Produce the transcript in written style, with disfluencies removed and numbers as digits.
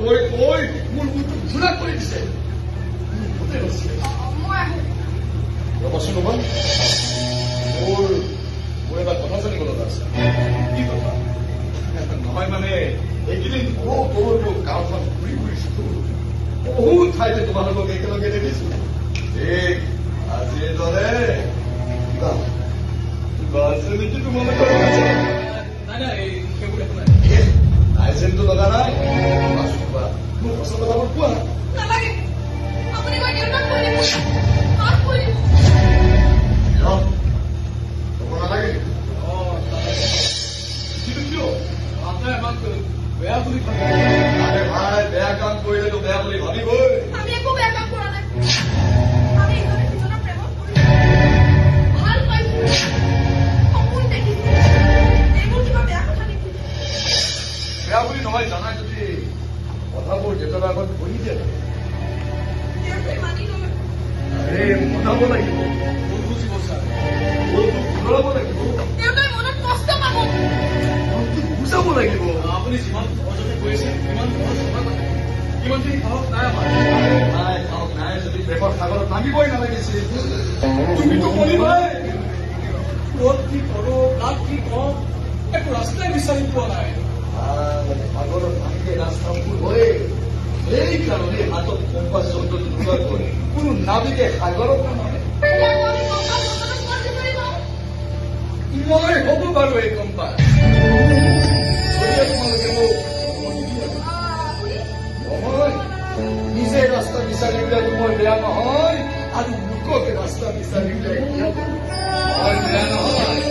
কৈ কৈ মোৰ মনটো ঘূৰা কৰি দিছে। ৰবাচোন ৰবা, মোৰ এটা কথা জানিব লগা আছে। কি কথা? নহয় মানে এইকেইদিন বহুতো গাঁওখন ঘূৰি ফুৰিছো, বহুত ঠাইতে তোমালোকক একেলগে দেখিছো। ঠিক আজিৰ দৰে নেকি তোমালোকৰ লাইচেন্সটো লগা নাই? মোৰ সঁচা কথাবোৰ কোৱা। ক'ব নালাগে কিন্তু কিয়? বেয়া বুলি আৰে ভাই, বেয়া কাম কৰিলেতো বেয়া বুলি ভাবিবই। আমি একো বেয়া কাম কৰা নাই। আমি ইজনে সিজনৰ প্ৰেমত পৰিছো, ভাল পাইছো, সপোন দেখিছো। এইবোৰ কিবা বেয়া কথা নেকি? বেয়া বুলি নহয়, জানাই যদি কথাবোৰ দেউতাৰ আগত বহি দিয়ে। দেউতাই মানি ললে। আৰে মনাব লাগিব, ভুল বুজিব ছাৰ, ভুলটো শুধৰাব লাগিব, দেউতাই মনত কষ্ট পাব। ভুলটো বুজাব লাগিব। আপুনি যিমান সহজতে কৈছে সিমান সহজ নহয় মানে। ইমানখিনি সাহস নাই আমাৰ। নাই খাওক নাই যদি প্ৰেমৰ সাগৰত নামিবই নালাগিছিল। তুমিতো কৰিবাই। ক'ত কি কৰোঁ, কাক কি কওঁ, একো ৰাস্তাই বিচাৰি পোৱা নাই। সাগৰত নামিলে ৰাস্তাবোৰ হয়। সেইকাৰণে হাতত কম্পাছ যন্ত্ৰটো নোলোৱাকৈ কোনো নাবিকে সাগৰত নামানে। মই হ'ব বাৰু এই কম্পাছ। তোমালোকে মোক নহয়, নিজে ৰাস্তা বিচাৰি উলিয়াটো মই বেয়া নহয়, আৰু লোককে ৰাস্তা বিচাৰি উলিয়াই মই বেয়া নহয়।